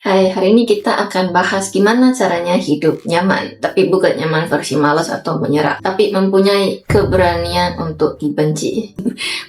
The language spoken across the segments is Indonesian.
Hai, hari ini kita akan bahas gimana caranya hidup nyaman. Tapi bukan nyaman versi malas atau menyerah, tapi mempunyai keberanian untuk dibenci.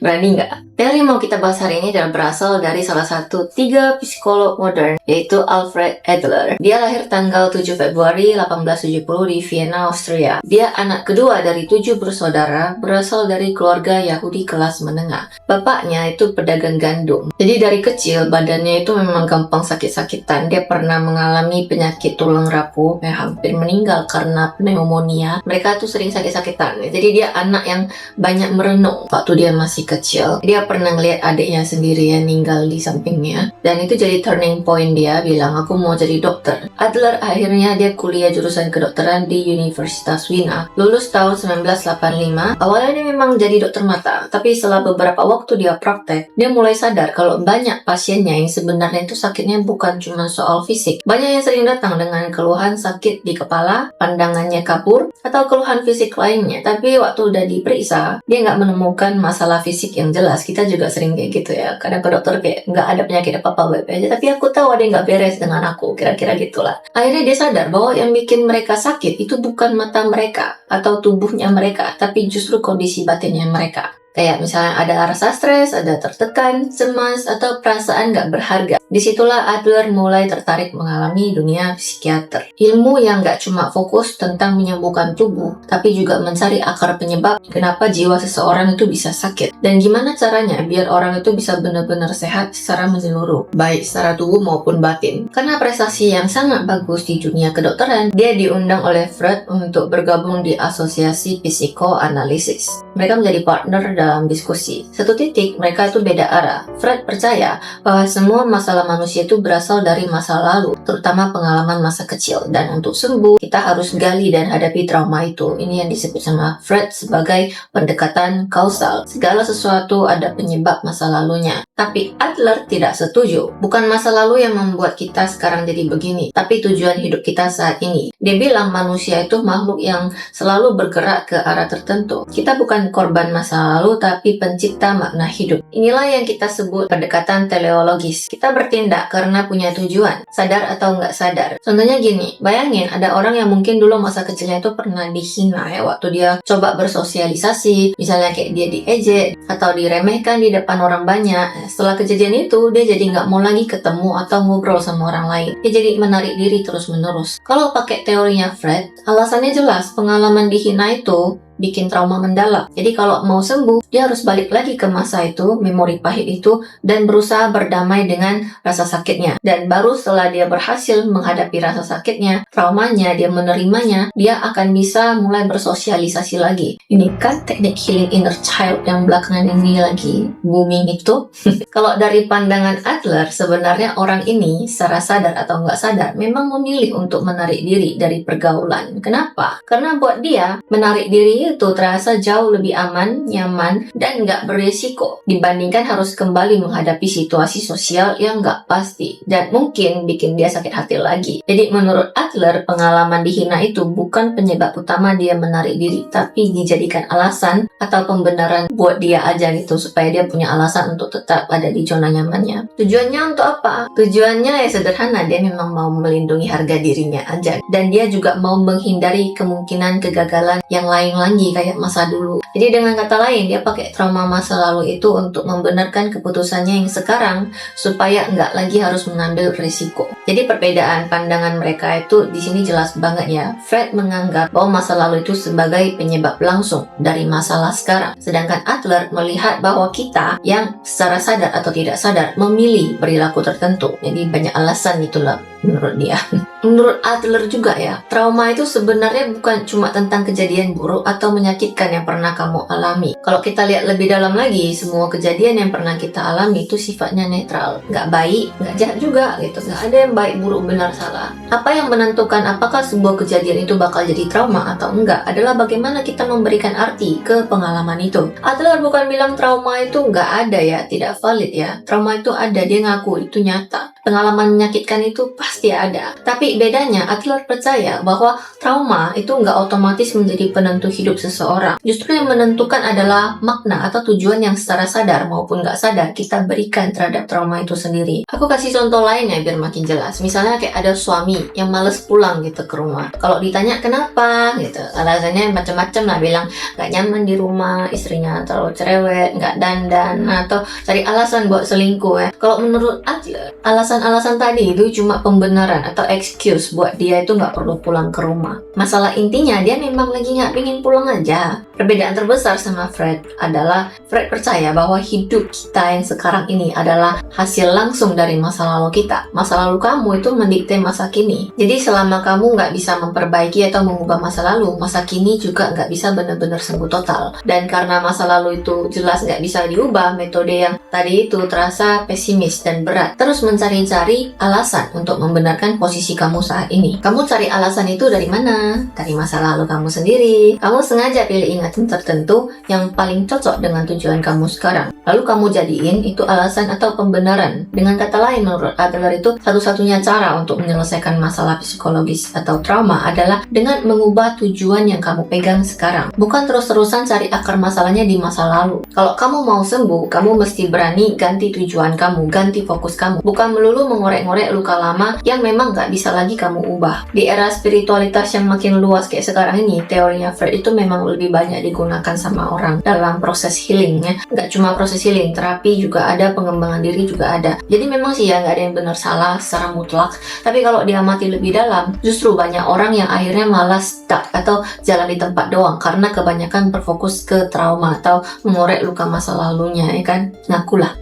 Berani nggak? Teori yang mau kita bahas hari ini adalah berasal dari salah satu 3 psikolog modern, yaitu Alfred Adler. Dia lahir tanggal 7 Februari 1870 di Vienna, Austria. Dia anak kedua dari 7 bersaudara, berasal dari keluarga Yahudi kelas menengah. Bapaknya itu pedagang gandum. Jadi dari kecil badannya itu memang gampang sakit-sakitan. Dia pernah mengalami penyakit tulang rapuh, hampir meninggal karena pneumonia. Mereka tuh sering sakit-sakitan. Jadi dia anak yang banyak merenung waktu dia masih kecil. Dia pernah ngeliat adiknya sendiri yang meninggal di sampingnya. Dan itu jadi turning point dia, bilang aku mau jadi dokter. Adler akhirnya dia kuliah jurusan kedokteran di Universitas Wina. Lulus tahun 1985. Awalnya dia memang jadi dokter mata, tapi setelah beberapa waktu dia praktek, dia mulai sadar kalau banyak pasiennya yang sebenarnya itu sakitnya bukan cuma soal fisik. Banyak yang sering datang dengan keluhan sakit di kepala, pandangannya kabur, atau keluhan fisik lainnya. Tapi waktu udah diperiksa, dia nggak menemukan masalah fisik yang jelas. Kita juga sering kayak gitu ya. Kadang ke dokter kayak nggak ada penyakit apa-apa baik aja, tapi aku tahu ada yang nggak beres dengan aku. Kira-kira gitulah. Akhirnya dia sadar bahwa yang bikin mereka sakit itu bukan mata mereka atau tubuhnya mereka, tapi justru kondisi batinnya mereka. Kayak misalnya ada rasa stres, ada tertekan, cemas, atau perasaan gak berharga. Disitulah Adler mulai tertarik mengalami dunia psikiater. Ilmu yang gak cuma fokus tentang menyembuhkan tubuh, tapi juga mencari akar penyebab kenapa jiwa seseorang itu bisa sakit. Dan gimana caranya biar orang itu bisa benar-benar sehat secara menyeluruh, baik secara tubuh maupun batin. Karena prestasi yang sangat bagus di dunia kedokteran, dia diundang oleh Freud untuk bergabung di Asosiasi Psikoanalisis. Mereka menjadi partner dalam diskusi. Satu titik, mereka itu beda arah. Freud percaya bahwa semua masalah manusia itu berasal dari masa lalu, terutama pengalaman masa kecil. Dan untuk sembuh, kita harus gali dan hadapi trauma itu. Ini yang disebut sama Freud sebagai pendekatan kausal. Segala sesuatu ada penyebab masa lalunya. Tapi Adler tidak setuju. Bukan masa lalu yang membuat kita sekarang jadi begini, tapi tujuan hidup kita saat ini. Dia bilang manusia itu makhluk yang selalu bergerak ke arah tertentu. Kita bukan korban masa lalu, tapi pencipta makna hidup. Inilah yang kita sebut pendekatan teleologis. Kita bertindak karena punya tujuan, sadar atau nggak sadar. Contohnya gini, bayangin ada orang yang mungkin dulu masa kecilnya itu pernah dihina ya, waktu dia coba bersosialisasi, misalnya kayak dia diejek atau diremehkan di depan orang banyak. Setelah kejadian itu, dia jadi nggak mau lagi ketemu atau ngobrol sama orang lain. Dia jadi menarik diri terus-menerus. Kalau pakai teorinya Freud, alasannya jelas, pengalaman dihina itu bikin trauma mendalam. Jadi kalau mau sembuh, dia harus balik lagi ke masa itu, memori pahit itu, dan berusaha berdamai dengan rasa sakitnya. Dan baru setelah dia berhasil menghadapi rasa sakitnya, traumanya, dia menerimanya, dia akan bisa mulai bersosialisasi lagi. Ini kan teknik healing inner child yang belakangan ini lagi booming itu. Kalau dari pandangan Adler, sebenarnya orang ini secara sadar atau nggak sadar memang memilih untuk menarik diri dari pergaulan. Kenapa? Karena buat dia, menarik diri itu terasa jauh lebih aman, nyaman, dan nggak beresiko dibandingkan harus kembali menghadapi situasi sosial yang nggak pasti dan mungkin bikin dia sakit hati lagi. Jadi menurut Adler, pengalaman dihina itu bukan penyebab utama dia menarik diri, tapi dijadikan alasan atau pembenaran buat dia aja gitu, supaya dia punya alasan untuk tetap ada di zona nyamannya. Tujuannya untuk apa? Tujuannya ya sederhana, dia memang mau melindungi harga dirinya aja, dan dia juga mau menghindari kemungkinan kegagalan yang lain lagi kayak masa dulu. Jadi dengan kata lain, dia pakai trauma masa lalu itu untuk membenarkan keputusannya yang sekarang supaya nggak lagi harus mengambil risiko. Jadi perbedaan pandangan mereka itu di sini jelas banget ya. Freud menganggap bahwa masa lalu itu sebagai penyebab langsung dari masalah sekarang. Sedangkan Adler melihat bahwa kita yang secara sadar atau tidak sadar memilih perilaku tertentu. Jadi banyak alasan itulah menurut dia. Menurut Adler juga ya, trauma itu sebenarnya bukan cuma tentang kejadian buruk atau menyakitkan yang pernah kamu alami. Kalau kita lihat lebih dalam lagi, semua kejadian yang pernah kita alami itu sifatnya netral. Nggak baik, nggak jahat juga gitu. Nggak ada yang baik, buruk, benar, salah. Apa yang menentukan apakah sebuah kejadian itu bakal jadi trauma atau enggak adalah bagaimana kita memberikan arti ke pengalaman itu. Adler bukan bilang trauma itu nggak ada ya, tidak valid ya. Trauma itu ada, dia ngaku itu nyata. Pengalaman menyakitkan itu pasti ada. Tapi bedanya, Adler percaya bahwa trauma itu nggak otomatis menjadi penentu hidup hidup seseorang. Justru yang menentukan adalah makna atau tujuan yang secara sadar maupun nggak sadar kita berikan terhadap trauma itu sendiri. Aku kasih contoh lain ya biar makin jelas. Misalnya kayak ada suami yang males pulang gitu ke rumah. Kalau ditanya kenapa gitu, alasannya macam-macam lah, bilang nggak nyaman di rumah, istrinya terlalu cerewet, nggak dandan, atau cari alasan buat selingkuh ya. Kalau menurut Adler, alasan-alasan tadi itu cuma pembenaran atau excuse buat dia itu nggak perlu pulang ke rumah. Masalah intinya dia memang lagi nggak pengen pulang aja. Perbedaan terbesar sama Fred adalah Fred percaya bahwa hidup kita yang sekarang ini adalah hasil langsung dari masa lalu kita. Masa lalu kamu itu mendikte masa kini. Jadi selama kamu nggak bisa memperbaiki atau mengubah masa lalu, masa kini juga nggak bisa benar-benar sembuh total. Dan karena masa lalu itu jelas nggak bisa diubah, metode yang tadi itu terasa pesimis dan berat. Terus mencari-cari alasan untuk membenarkan posisi kamu saat ini. Kamu cari alasan itu dari mana? Dari masa lalu kamu sendiri. Kamu sengaja pilih ingatan tertentu yang paling cocok dengan tujuan kamu sekarang. Lalu kamu jadiin itu alasan atau pembenaran. Dengan kata lain, menurut Adler itu satu-satunya cara untuk menyelesaikan masalah psikologis atau trauma adalah dengan mengubah tujuan yang kamu pegang sekarang. Bukan terus-terusan cari akar masalahnya di masa lalu. Kalau kamu mau sembuh, kamu mesti berani ganti tujuan kamu, ganti fokus kamu. Bukan melulu mengorek-ngorek luka lama yang memang gak bisa lagi kamu ubah. Di era spiritualitas yang makin luas kayak sekarang ini, teorinya Fred itu memang lebih banyak digunakan sama orang dalam proses healing ya. Gak cuma proses healing, terapi juga ada, pengembangan diri juga ada. Jadi memang sih ya gak ada yang benar salah secara mutlak. Tapi kalau diamati lebih dalam, justru banyak orang yang akhirnya malah stuck atau jalan di tempat doang karena kebanyakan berfokus ke trauma atau mengorek luka masa lalunya, ya kan? Ngakulah.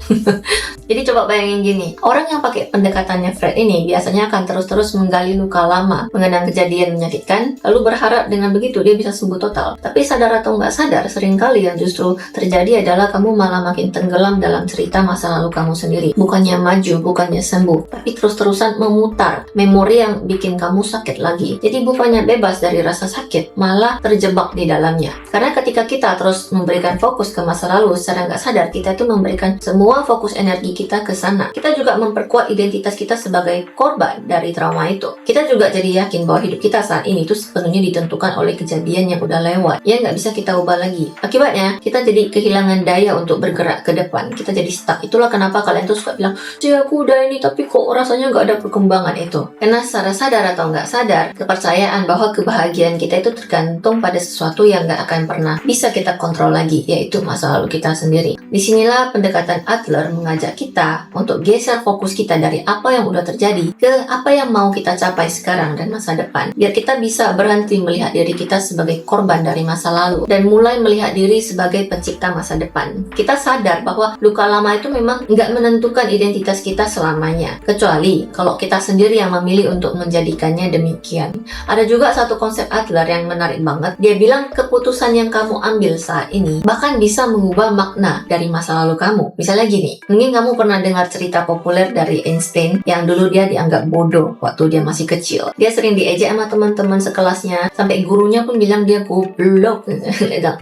Jadi coba bayangin gini, orang yang pakai pendekatannya Fred ini biasanya akan terus-terus menggali luka lama, mengenang kejadian menyakitkan, lalu berharap dengan begitu dia bisa sembuh total. Tapi sadar atau nggak sadar, seringkali yang justru terjadi adalah kamu malah makin tenggelam dalam cerita masa lalu kamu sendiri. Bukannya maju, bukannya sembuh, tapi terus-terusan memutar memori yang bikin kamu sakit lagi. Jadi bukannya bebas dari rasa sakit, malah terjebak di dalamnya. Karena ketika kita terus memberikan fokus ke masa lalu, secara nggak sadar kita tuh memberikan semua fokus energi kita ke sana. Kita juga memperkuat identitas kita sebagai korban dari trauma itu. Kita juga jadi yakin bahwa hidup kita saat ini itu sepenuhnya ditentukan oleh kejadian yang udah lewat, yang nggak bisa kita ubah lagi. Akibatnya, kita jadi kehilangan daya untuk bergerak ke depan. Kita jadi stuck. Itulah kenapa kalian tuh suka bilang, aku udah ini tapi kok rasanya nggak ada perkembangan itu. Karena secara sadar atau nggak sadar, kepercayaan bahwa kebahagiaan kita itu tergantung pada sesuatu yang nggak akan pernah bisa kita kontrol lagi, yaitu masa lalu kita sendiri. Disinilah pendekatan Adler mengajak kita untuk geser fokus kita dari apa yang udah terjadi ke apa yang mau kita capai sekarang dan masa depan. Biar kita bisa berhenti melihat diri kita sebagai korban dari masa lalu dan mulai melihat diri sebagai pencipta masa depan. Kita sadar bahwa luka lama itu memang nggak menentukan identitas kita selamanya, kecuali kalau kita sendiri yang memilih untuk menjadikannya demikian. Ada juga satu konsep Adler yang menarik banget. Dia bilang keputusan yang kamu ambil saat ini bahkan bisa mengubah makna dari masa lalu kamu. Misalnya gini, mungkin kamu pernah dengar cerita populer dari Einstein yang dulu dia dianggap bodoh waktu dia masih kecil. Dia sering diejek sama teman-teman sekelasnya, sampai gurunya pun bilang dia goblok,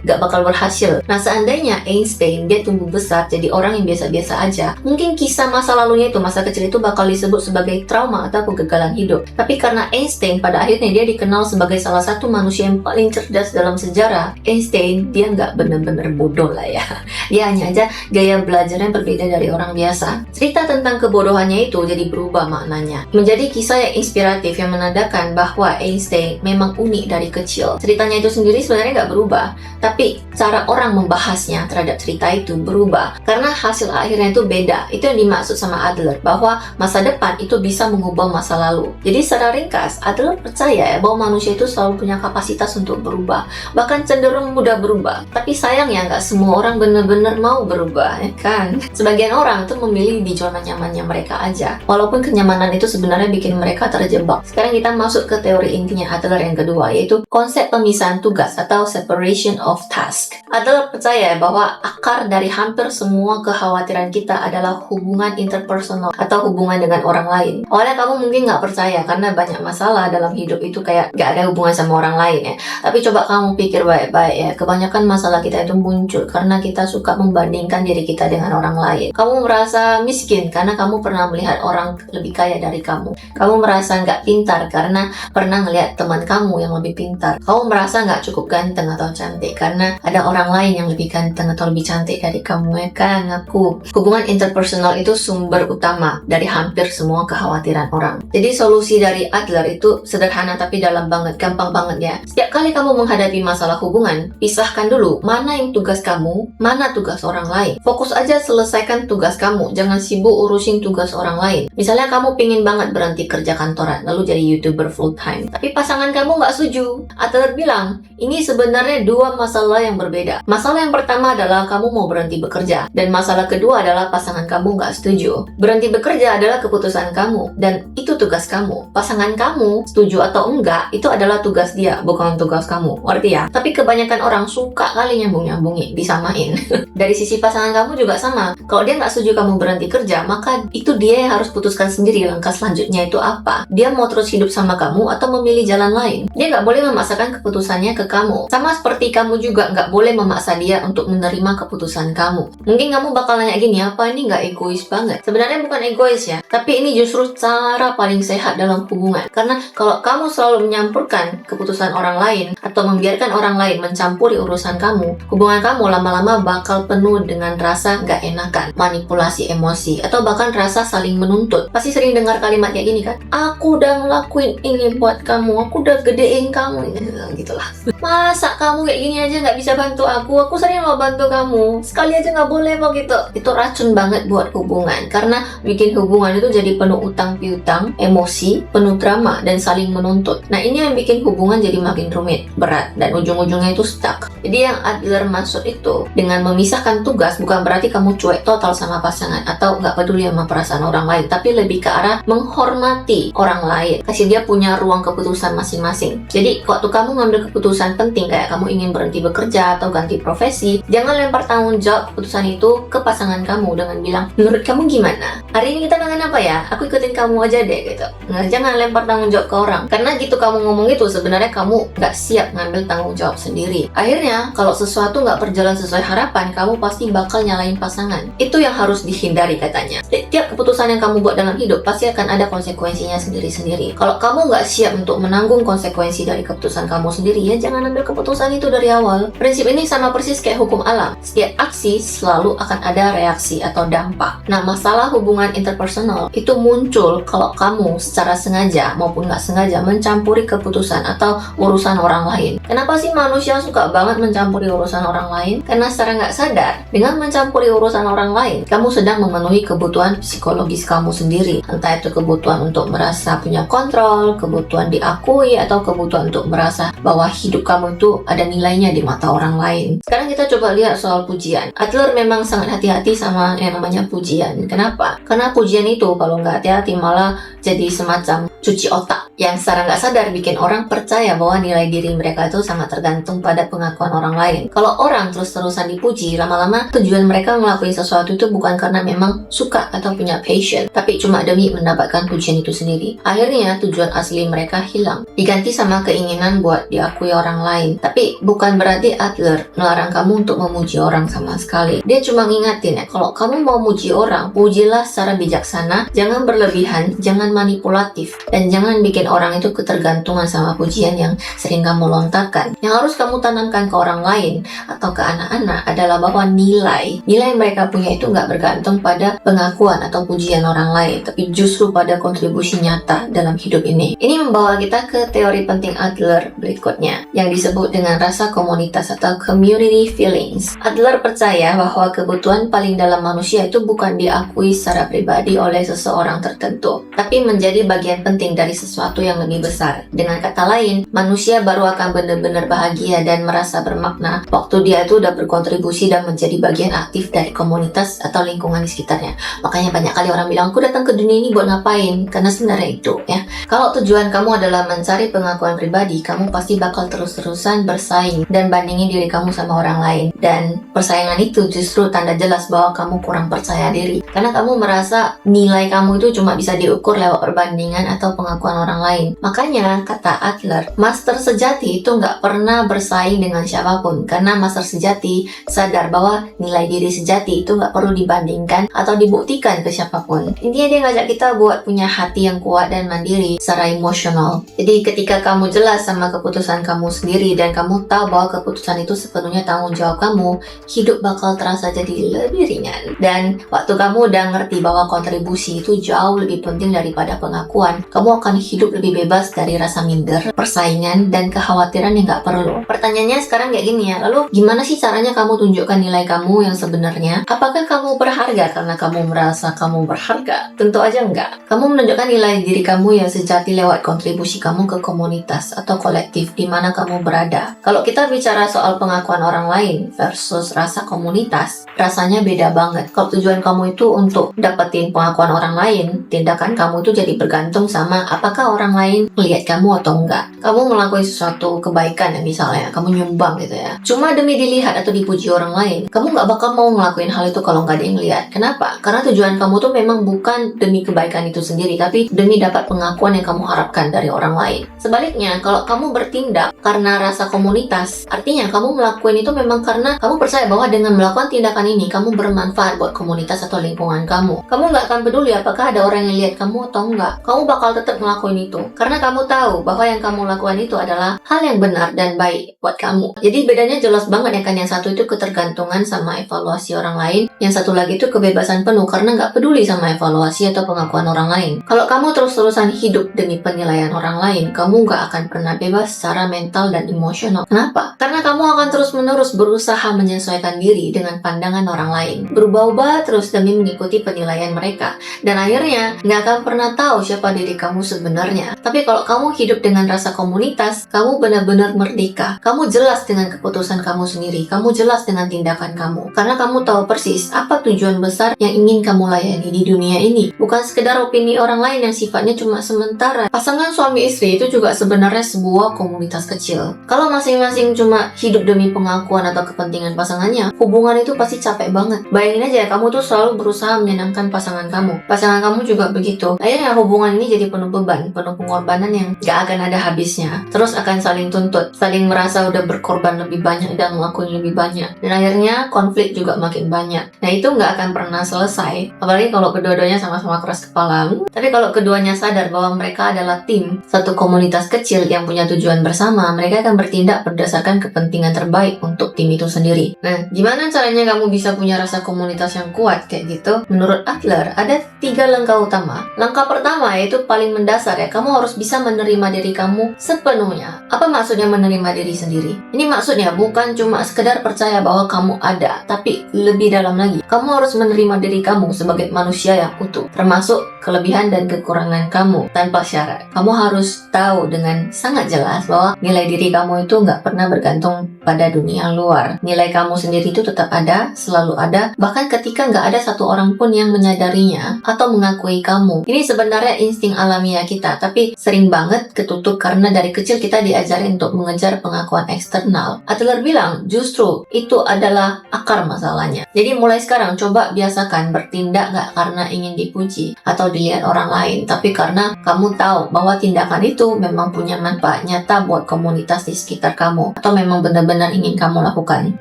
gak bakal berhasil. Nah, seandainya Einstein dia tumbuh besar jadi orang yang biasa-biasa aja, mungkin kisah masa lalunya itu, masa kecil itu bakal disebut sebagai trauma atau kegagalan hidup. Tapi karena Einstein pada akhirnya dia dikenal sebagai salah satu manusia yang paling cerdas dalam sejarah, Einstein dia nggak benar-benar bodoh lah ya. Dia hanya aja gaya belajarnya berbeda dari orang biasa. Cerita tentang kebodohannya itu jadi berubah maknanya, menjadi kisah yang inspiratif yang menandakan bahwa Einstein memang unik dari kecil. Ceritanya itu sendiri sebenarnya nggak berubah, tapi cara orang membahasnya terhadap cerita itu berubah karena hasil akhirnya itu beda. Itu yang dimaksud sama Adler, bahwa masa depan itu bisa mengubah masa lalu. Jadi secara ringkas, Adler percaya ya bahwa manusia itu selalu punya kapasitas untuk berubah, bahkan cenderung mudah berubah. Tapi sayangnya nggak semua orang benar-benar mau berubah, ya kan? Sebagian orang tuh memilih di zona nyamannya mereka aja, walaupun kenyamanan itu sebenarnya bikin mereka terjebak. Sekarang kita masuk ke teori intinya Adler yang kedua, yaitu konsep pemisahan tugas atau separation of task. Adler percaya bahwa akar dari hampir semua kekhawatiran kita adalah hubungan interpersonal atau hubungan dengan orang lain. Awalnya kamu mungkin nggak percaya karena banyak masalah dalam hidup itu kayak nggak ada hubungan sama orang lain ya. Tapi coba kamu pikir baik-baik ya, kebanyakan masalah kita itu muncul karena kita suka membandingkan diri kita dengan orang lain. Kamu merasa merasa miskin karena kamu pernah melihat orang lebih kaya dari kamu. Kamu merasa nggak pintar karena pernah ngelihat teman kamu yang lebih pintar. Kamu merasa nggak cukup ganteng atau cantik karena ada orang lain yang lebih ganteng atau lebih cantik dari kamu. Ya kan, aku. Hubungan interpersonal itu sumber utama dari hampir semua kekhawatiran orang. Jadi solusi dari Adler itu sederhana tapi dalam banget, gampang banget ya. Setiap kali kamu menghadapi masalah hubungan, pisahkan dulu mana yang tugas kamu, mana tugas orang lain. Fokus aja selesaikan tugas kamu, jangan sibuk urusin tugas orang lain. Misalnya kamu pingin banget berhenti kerja kantoran, lalu jadi YouTuber full time, tapi pasangan kamu nggak setuju. Adler bilang, ini sebenarnya dua masalah yang berbeda. Masalah yang pertama adalah kamu mau berhenti bekerja, dan masalah kedua adalah pasangan kamu nggak setuju. Berhenti bekerja adalah keputusan kamu, dan itu tugas kamu. Pasangan kamu setuju atau enggak, itu adalah tugas dia, bukan tugas kamu. Ngerti ya? Tapi kebanyakan orang suka kali nyambung-nyambungin, disamain. Dari sisi pasangan kamu juga sama. Kalau dia nggak setuju kamu berhenti kerja, maka itu dia yang harus putuskan sendiri langkah selanjutnya itu apa. Dia mau terus hidup sama kamu atau memilih jalan lain. Dia nggak boleh memaksakan keputusannya ke kamu. Sama seperti kamu juga nggak boleh memaksa dia untuk menerima keputusan kamu. Mungkin kamu bakal nanya gini, apa ini nggak egois banget? Sebenarnya bukan egois ya, tapi ini justru cara paling sehat dalam hubungan. Karena kalau kamu selalu menyampurkan keputusan orang lain atau membiarkan orang lain mencampuri urusan kamu, hubungan kamu lama-lama bakal penuh dengan rasa nggak enakan, manipulasi emosi, atau bahkan rasa saling menuntut. Pasti sering dengar kalimat kayak gini kan, aku udah ngelakuin ini buat kamu, aku udah gedein kamu, gitulah. Masa kamu kayak gini aja nggak bisa bantu aku sering mau bantu kamu, sekali aja nggak boleh kok gitu. Itu racun banget buat hubungan, karena bikin hubungan itu jadi penuh utang piutang, emosi, penuh drama, dan saling menuntut. Nah ini yang bikin hubungan jadi makin rumit, berat, dan ujung-ujungnya itu stuck. Jadi yang Adler maksud itu, dengan memisahkan tugas bukan berarti kamu cuek total sama pasangan atau nggak peduli sama perasaan orang lain, tapi lebih ke arah menghormati orang lain, kasih dia punya ruang keputusan masing-masing. Jadi waktu kamu ngambil keputusan penting kayak kamu ingin berhenti bekerja atau ganti profesi, jangan lempar tanggung jawab keputusan itu ke pasangan kamu dengan bilang, menurut kamu gimana? Hari ini kita makan apa ya? Aku ikutin kamu aja deh gitu. Nah, jangan lempar tanggung jawab ke orang, karena gitu kamu ngomong itu sebenarnya kamu nggak siap ngambil tanggung jawab sendiri. Akhirnya kalau sesuatu nggak berjalan sesuai harapan, kamu pasti bakal nyalain pasangan. Itu yang harus dihindari katanya. Setiap keputusan yang kamu buat dalam hidup pasti akan ada konsekuensinya sendiri-sendiri. Kalau kamu nggak siap untuk menanggung konsekuensi dari keputusan kamu sendiri, ya jangan ambil keputusan itu dari awal. Prinsip ini sama persis kayak hukum alam. Setiap aksi selalu akan ada reaksi atau dampak. Nah, masalah hubungan interpersonal itu muncul kalau kamu secara sengaja maupun nggak sengaja mencampuri keputusan atau urusan orang lain. Kenapa sih manusia suka banget mencampuri urusan orang lain? Karena secara nggak sadar, dengan mencampuri urusan orang lain, kamu sedang memenuhi kebutuhan psikologis kamu sendiri. Entah itu kebutuhan untuk merasa punya kontrol, kebutuhan diakui, atau kebutuhan untuk merasa bahwa hidup kamu itu ada nilainya di mata orang lain. Sekarang kita coba lihat soal pujian. Adler memang sangat hati-hati sama yang namanya pujian. Kenapa? Karena pujian itu kalau nggak hati-hati malah jadi semacam cuci otak yang secara nggak sadar bikin orang percaya bahwa nilai diri mereka itu sangat tergantung pada pengakuan orang lain. Kalau orang terus-terusan dipuji, lama-lama tujuan mereka ngelakuin sesuatu itu bukan karena memang suka atau punya passion, tapi cuma demi mendapatkan pujian itu sendiri. Akhirnya tujuan asli mereka hilang, diganti sama keinginan buat diakui orang lain. Tapi bukan berarti Adler melarang kamu untuk memuji orang sama sekali. Dia cuma ngingatin ya, kalau kamu mau muji orang, pujilah secara bijaksana, jangan berlebihan, jangan manipulatif, dan jangan bikin orang itu ketergantungan sama pujian yang sering kamu lontarkan. Yang harus kamu tanamkan ke orang lain atau ke anak-anak adalah bahwa nilai mereka punya itu nggak bergantung pada pengakuan atau pujian orang lain, tapi justru pada kontribusi nyata dalam hidup ini. Ini membawa kita ke teori penting Adler berikutnya, yang disebut dengan rasa komunitas atau community feelings. Adler percaya bahwa kebutuhan paling dalam manusia itu bukan diakui secara pribadi oleh seseorang tertentu, tapi menjadi bagian penting dari sesuatu yang lebih besar. Dengan kata lain, manusia baru akan benar-benar bahagia dan merasa bermakna waktu dia itu udah berkontribusi dan menjadi bagian aktif dari komunitas atau lingkungan di sekitarnya. Makanya banyak kali orang bilang, aku datang ke dunia ini buat ngapain? Karena sebenarnya itu ya, Kalau tujuan kamu adalah mencari pengakuan pribadi, kamu pasti bakal terus-terusan bersaing dan bandingin diri kamu sama orang lain. Dan persaingan itu justru tanda jelas bahwa kamu kurang percaya diri. Karena kamu merasa nilai kamu itu cuma bisa diukur lewat perbandingan atau pengakuan orang lain. Makanya, kata Adler, master sejati itu nggak pernah bersaing dengan siapapun. Karena master sejati sadar bahwa nilai diri sejati itu nggak perlu dibandingkan atau dibuktikan ke siapapun. Intinya dia ngajak kita buat punya hati yang kuat dan mandiri secara emosional. Jadi ketika kamu jelas sama keputusan kamu sendiri dan kamu tahu bahwa keputusan itu sepenuhnya tanggung jawab kamu, hidup bakal terasa jadi lebih ringan. Dan waktu kamu udah ngerti bahwa kontribusi itu jauh lebih penting daripada pengakuan, kamu akan hidup lebih bebas dari rasa minder, persaingan, dan kekhawatiran yang nggak perlu. Pertanyaannya sekarang kayak gini ya, lalu gimana sih caranya kamu tunjukkan nilai kamu yang sebenarnya? Apakah kamu berharga karena kamu merasa kamu berharga? Tentu aja enggak. Kamu menunjukkan nilai diri kamu yang sejati lewat kontribusi kamu ke komunitas atau kolektif di mana kamu berada. Kalau kita bicara soal pengakuan orang lain versus rasa komunitas, rasanya beda banget. Kalau tujuan kamu itu untuk dapetin pengakuan orang lain, tindakan kamu itu jadi bergantung sama apakah orang lain melihat kamu atau enggak. Kamu melakukan sesuatu kebaikan ya, misalnya kamu nyumbang gitu ya, cuma demi dilihat atau dipuji orang lain, kamu nggak bakal mau ngelakuin hal itu kalau nggak ada yang lihat. Kenapa? Karena tujuan kamu tuh memang bukan demi kebaikan itu sendiri, tapi demi dapat pengakuan yang kamu harapkan dari orang lain. Sebaliknya, kalau kamu bertindak karena rasa komunitas, artinya kamu melakukan itu memang karena kamu percaya bahwa dengan melakukan tindakan ini, kamu bermanfaat buat komunitas atau lingkungan kamu. Kamu nggak akan peduli apakah ada orang yang lihat kamu atau enggak. Kamu bakal tetap ngelakuin itu, karena kamu tahu bahwa yang kamu lakukan itu adalah hal yang benar dan baik buat kamu. Jadi bedanya jelas banget ya kan, yang satu itu ketergantungan sama evaluasi orang lain, yang satu lagi itu kebebasan penuh karena nggak peduli sama evaluasi atau pengakuan orang lain. Kalau kamu terus-terusan hidup demi penilaian orang lain, kamu nggak akan pernah bebas secara mental dan emosional. Kenapa? Karena kamu akan terus-menerus berusaha menyesuaikan diri dengan pandangan orang lain, berubah-ubah terus demi mengikuti penilaian mereka, dan akhirnya nggak akan pernah tahu siapa diri kamu sebenarnya. Tapi kalau kamu hidup dengan rasa komunitas, kamu benar-benar merdeka. Kamu jelas dengan keputusan kamu sendiri, kamu jelas dengan tindakan kamu, karena kamu tahu persis apa tujuan besar yang ingin kamu layani di dunia ini. Bukan sekedar opini orang lain yang sifatnya cuma sementara. Pasangan suami istri itu juga sebenarnya sebuah komunitas kecil. Kalau masing-masing cuma hidup demi pengakuan atau kepentingan pasangannya, hubungan itu pasti capek banget. Bayangin aja, kamu tuh selalu berusaha menyenangkan pasangan kamu. Pasangan kamu juga begitu. Akhirnya hubungan ini jadi penuh beban, penuh pengorbanan yang gak akan ada habisnya. Terus akan saling tuntut, saling merasa udah berkorban lebih banyak dan ngelakuin lebih banyak. Dan akhirnya konflik juga makin banyak. Nah itu gak akan pernah selesai. Apalagi kalau kedua-duanya sama-sama keras kepala. Tapi kalau keduanya sadar bahwa mereka adalah tim, satu komunitas kecil yang punya tujuan bersama, mereka akan bertindak berdasarkan kepentingan terbaik untuk tim itu sendiri. Nah, gimana caranya kamu bisa punya rasa komunitas yang kuat kayak gitu? Menurut Adler, ada 3 langkah utama. Langkah pertama yaitu paling mendasar ya, kamu harus bisa menerima diri kamu sepenuhnya. Apa maksudnya menerima diri sendiri? Ini maksudnya bukan cuma sekedar percaya bahwa kamu ada, tapi lebih dalam lagi. Kamu harus menerima diri kamu sebagai manusia yang utuh, termasuk kelebihan dan kekurangan kamu tanpa syarat. Kamu harus tahu dengan sangat jelas bahwa nilai diri kamu itu nggak pernah bergantung pada dunia luar. Nilai kamu sendiri itu tetap ada, selalu ada, bahkan ketika nggak ada satu orang pun yang menyadarinya atau mengakui kamu. Ini sebenarnya insting alamiah kita, tapi sering banget ketutup karena dari kecil kita diajarin untuk mengejar pengakuan eksternal. Adler bilang justru itu adalah akar masalahnya. Jadi mulai sekarang coba biasakan bertindak nggak karena ingin dipuji atau dilihat orang lain, tapi karena kamu tahu bahwa tindakan itu memang punya manfaat nyata buat komunitas di sekitar kamu, atau memang benar-benar ingin kamu lakukan.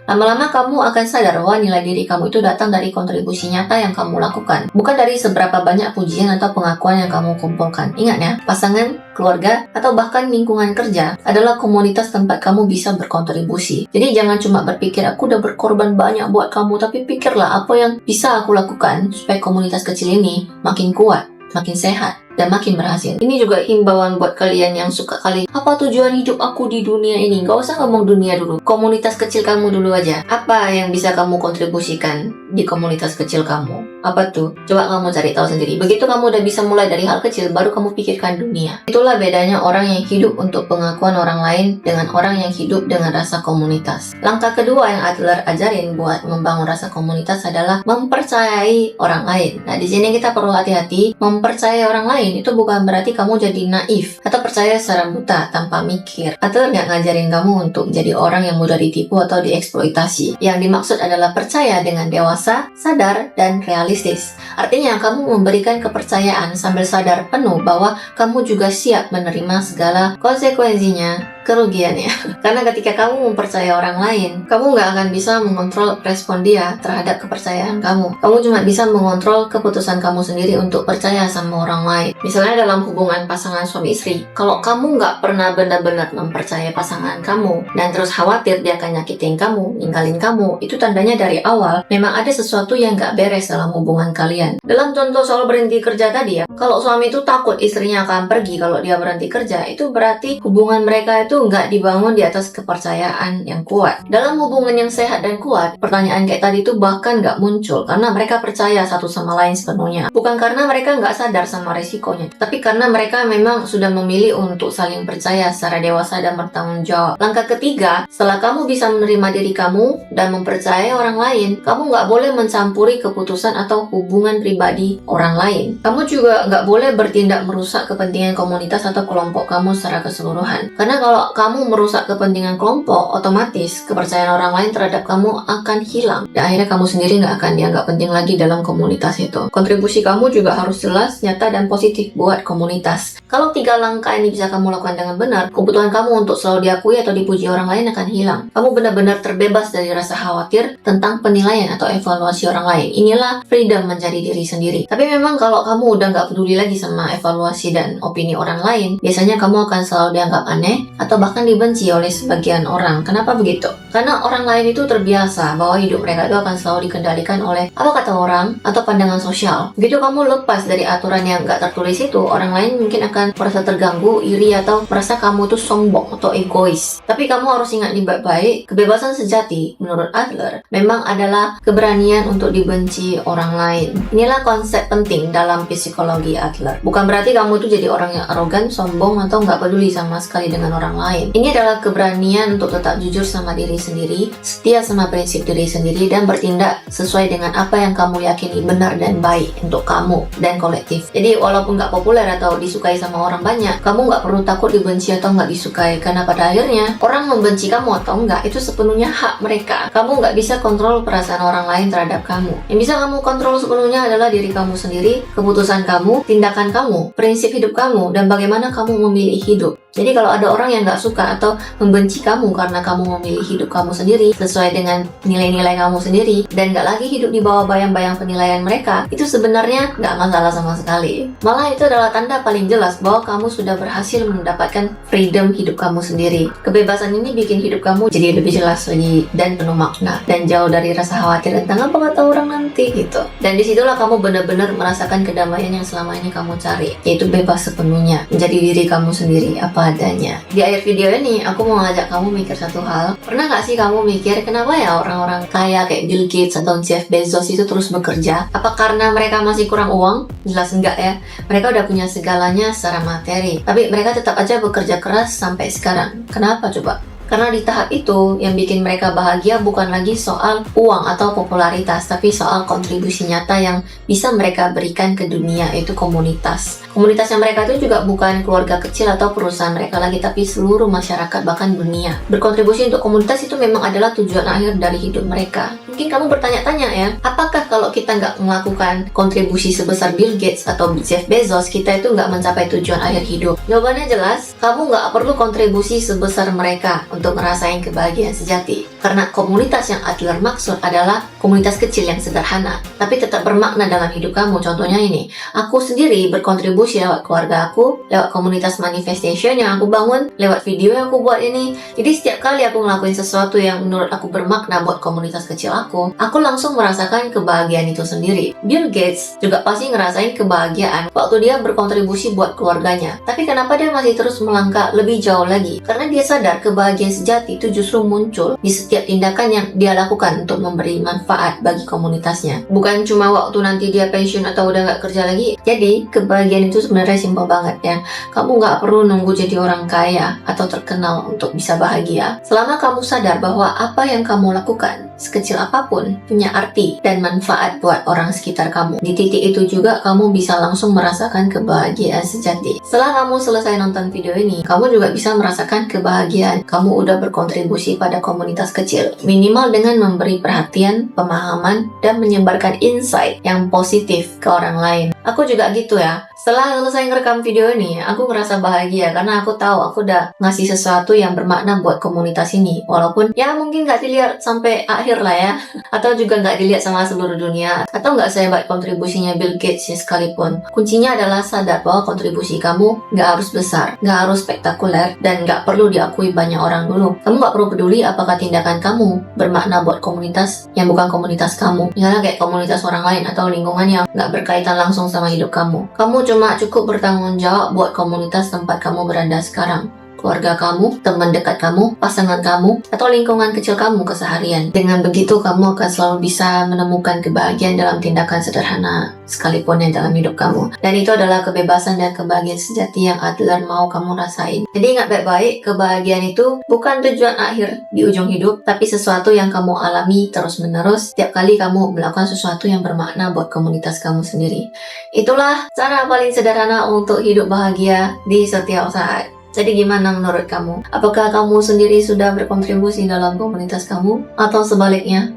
Lama-lama kamu akan sadar bahwa nilai diri kamu itu datang dari kontribusi nyata yang kamu lakukan, bukan dari seberapa banyak pujian atau pengakuan yang kamu kumpulkan. Ingat ya, pasangan, keluarga, atau bahkan lingkungan kerja adalah komunitas tempat kamu bisa berkontribusi. Jadi jangan cuma berpikir aku udah berkorban banyak buat kamu, tapi pikirlah apa yang bisa aku lakukan supaya komunitas kecil ini makin kuat, makin sehat, dan makin berhasil. Ini juga himbauan buat kalian yang suka kali, apa tujuan hidup aku di dunia ini? Gak usah ngomong dunia dulu, komunitas kecil kamu dulu aja. Apa yang bisa kamu kontribusikan di komunitas kecil kamu? Apa tuh? Coba kamu cari tahu sendiri. Begitu kamu udah bisa mulai dari hal kecil, baru kamu pikirkan dunia. Itulah bedanya orang yang hidup untuk pengakuan orang lain dengan orang yang hidup dengan rasa komunitas. Langkah kedua yang Adler ajarin buat membangun rasa komunitas adalah mempercayai orang lain. Nah, di sini kita perlu hati-hati mempercayai orang lain. lain itu bukan berarti kamu jadi naif atau percaya secara buta tanpa mikir. Atau nggak ngajarin kamu untuk jadi orang yang mudah ditipu atau dieksploitasi. Yang dimaksud adalah percaya dengan dewasa, sadar, dan realistis. Artinya kamu memberikan kepercayaan sambil sadar penuh bahwa kamu juga siap menerima segala konsekuensinya, kerugiannya. Karena ketika kamu mempercaya orang lain, kamu nggak akan bisa mengontrol respon dia terhadap kepercayaan kamu. Kamu cuma bisa mengontrol keputusan kamu sendiri untuk percaya sama orang lain. Misalnya dalam hubungan pasangan suami istri, kalau kamu nggak pernah benar-benar mempercayai pasangan kamu dan terus khawatir dia akan nyakitin kamu, ninggalin kamu, itu tandanya dari awal memang ada sesuatu yang nggak beres dalam hubungan kalian. Dalam contoh soal berhenti kerja tadi ya, kalau suami itu takut istrinya akan pergi kalau dia berhenti kerja, itu berarti hubungan mereka itu nggak dibangun di atas kepercayaan yang kuat. Dalam hubungan yang sehat dan kuat, pertanyaan kayak tadi itu bahkan nggak muncul karena mereka percaya satu sama lain sepenuhnya. Bukan karena mereka nggak sadar sama resikonya, tapi karena mereka memang sudah memilih untuk saling percaya secara dewasa dan bertanggung jawab. Langkah ketiga, setelah kamu bisa menerima diri kamu dan mempercayai orang lain, kamu nggak boleh mencampuri keputusan atau hubungan pribadi orang lain. Kamu juga nggak boleh bertindak merusak kepentingan komunitas atau kelompok kamu secara keseluruhan. Karena kalau kamu merusak kepentingan kelompok, otomatis kepercayaan orang lain terhadap kamu akan hilang. Dan akhirnya kamu sendiri nggak akan dianggap penting lagi dalam komunitas itu. Kontribusi kamu juga harus jelas, nyata, dan positif buat komunitas. Kalau 3 langkah ini bisa kamu lakukan dengan benar, kebutuhan kamu untuk selalu diakui atau dipuji orang lain akan hilang. Kamu benar-benar terbebas dari rasa khawatir tentang penilaian atau evaluasi orang lain. Inilah freedom menjadi diri sendiri. Tapi memang kalau kamu udah nggak peduli lagi sama evaluasi dan opini orang lain, biasanya kamu akan selalu dianggap aneh atau bahkan dibenci oleh sebagian orang. Kenapa begitu? Karena orang lain itu terbiasa bahwa hidup mereka itu akan selalu dikendalikan oleh apa kata orang atau pandangan sosial. Begitu kamu lepas dari aturan yang nggak tertulis itu, orang lain mungkin akan merasa terganggu, iri, atau merasa kamu tuh sombong atau egois. Tapi kamu harus ingat nih baik-baik, kebebasan sejati menurut Adler memang adalah keberanian untuk dibenci orang lain. Inilah konsep penting dalam psikologi Adler. Bukan berarti kamu tuh jadi orang yang arogan, sombong, atau nggak peduli sama sekali dengan orang lain. Ini adalah keberanian untuk tetap jujur sama diri sendiri, setia sama prinsip diri sendiri, dan bertindak sesuai dengan apa yang kamu yakini benar dan baik untuk kamu dan kolektif. Jadi walaupun nggak populer atau disukai sama orang banyak, kamu nggak perlu takut dibenci atau nggak disukai, karena pada akhirnya orang membenci kamu atau enggak itu sepenuhnya hak mereka. Kamu nggak bisa kontrol perasaan orang lain terhadap kamu. Yang bisa kamu kontrol sepenuhnya adalah diri kamu sendiri, keputusan kamu, tindakan kamu, prinsip hidup kamu, dan bagaimana kamu memilih hidup. Jadi kalau ada orang yang nggak suka atau membenci kamu karena kamu memilih hidup kamu sendiri sesuai dengan nilai-nilai kamu sendiri dan nggak lagi hidup di bawah bayang-bayang penilaian mereka, itu sebenarnya nggak masalah sama sekali. Malah itu adalah tanda paling jelas bahwa kamu sudah berhasil mendapatkan freedom hidup kamu sendiri. Kebebasan ini bikin hidup kamu jadi lebih jelas lagi dan penuh makna dan jauh dari rasa khawatir tentang apa kata orang nanti gitu. Dan disitulah kamu benar-benar merasakan kedamaian yang selama ini kamu cari, yaitu bebas sepenuhnya, menjadi diri kamu sendiri apa adanya. Di akhir video ini, aku mau ngajak kamu mikir satu hal. Pernah gak sih kamu mikir kenapa ya orang-orang kaya kayak Bill Gates atau Jeff Bezos itu terus bekerja? Apa karena mereka masih kurang uang? Jelas enggak ya. Mereka udah punya segalanya secara materi, tapi mereka tetap aja bekerja keras sampai sekarang. Kenapa coba? Karena di tahap itu, yang bikin mereka bahagia bukan lagi soal uang atau popularitas, tapi soal kontribusi nyata yang bisa mereka berikan ke dunia, yaitu komunitas. Komunitasnya mereka itu juga bukan keluarga kecil atau perusahaan mereka lagi, tapi seluruh masyarakat, bahkan dunia. Berkontribusi untuk komunitas itu memang adalah tujuan akhir dari hidup mereka. Mungkin kamu bertanya-tanya ya, apakah kalau kita nggak melakukan kontribusi sebesar Bill Gates atau Jeff Bezos, kita itu nggak mencapai tujuan akhir hidup? Jawabannya jelas, kamu nggak perlu kontribusi sebesar mereka untuk ngerasain kebahagiaan sejati. Karena komunitas yang Adler maksud adalah komunitas kecil yang sederhana, tapi tetap bermakna dalam hidup kamu. Contohnya ini, aku sendiri berkontribusi lewat keluarga aku, lewat komunitas manifestation yang aku bangun, lewat video yang aku buat ini. Jadi setiap kali aku ngelakuin sesuatu yang menurut aku bermakna buat komunitas kecil aku langsung merasakan kebahagiaan itu sendiri. Bill Gates juga pasti ngerasain kebahagiaan waktu dia berkontribusi buat keluarganya. Tapi kenapa dia masih terus melangkah lebih jauh lagi? Karena dia sadar kebahagiaan sejati itu justru muncul di setiap tindakan yang dia lakukan untuk memberi manfaat bagi komunitasnya. Bukan cuma waktu nanti dia pensiun atau udah nggak kerja lagi. Jadi kebahagiaan itu sebenarnya simpel banget ya. Kamu nggak perlu nunggu jadi orang kaya atau terkenal untuk bisa bahagia. Selama kamu sadar bahwa apa yang kamu lakukan sekecil apapun punya arti dan manfaat buat orang sekitar kamu. Di titik itu juga kamu bisa langsung merasakan kebahagiaan sejati. Setelah kamu selesai nonton video ini, kamu juga bisa merasakan kebahagiaan. Kamu udah berkontribusi pada komunitas kecil. Minimal dengan memberi perhatian, pemahaman, dan menyebarkan insight yang positif ke orang lain. Aku juga gitu ya. Setelah selesai ngerekam video ini, aku ngerasa bahagia karena aku tahu aku udah ngasih sesuatu yang bermakna buat komunitas ini. Walaupun ya mungkin nggak dilihat sampai akhir lah ya, atau juga nggak dilihat sama seluruh dunia, atau nggak sehebat kontribusinya Bill Gates ya sekalipun. Kuncinya adalah sadar bahwa kontribusi kamu nggak harus besar, nggak harus spektakuler, dan nggak perlu diakui banyak orang dulu. Kamu nggak perlu peduli apakah tindakan kamu bermakna buat komunitas yang bukan komunitas kamu. Misalnya kayak komunitas orang lain atau lingkungan yang nggak berkaitan langsung sama hidup kamu. Kamu cuma cukup bertanggung jawab buat komunitas tempat kamu berada sekarang. Keluarga kamu, teman dekat kamu, pasangan kamu, atau lingkungan kecil kamu keseharian. Dengan begitu, kamu akan selalu bisa menemukan kebahagiaan dalam tindakan sederhana sekalipun yang dalam hidup kamu. Dan itu adalah kebebasan dan kebahagiaan sejati yang Adler mau kamu rasain. Jadi ingat baik-baik, kebahagiaan itu bukan tujuan akhir di ujung hidup, tapi sesuatu yang kamu alami terus-menerus setiap kali kamu melakukan sesuatu yang bermakna buat komunitas kamu sendiri. Itulah cara paling sederhana untuk hidup bahagia di setiap saat. Jadi gimana menurut kamu? Apakah kamu sendiri sudah berkontribusi dalam komunitas kamu? Atau sebaliknya?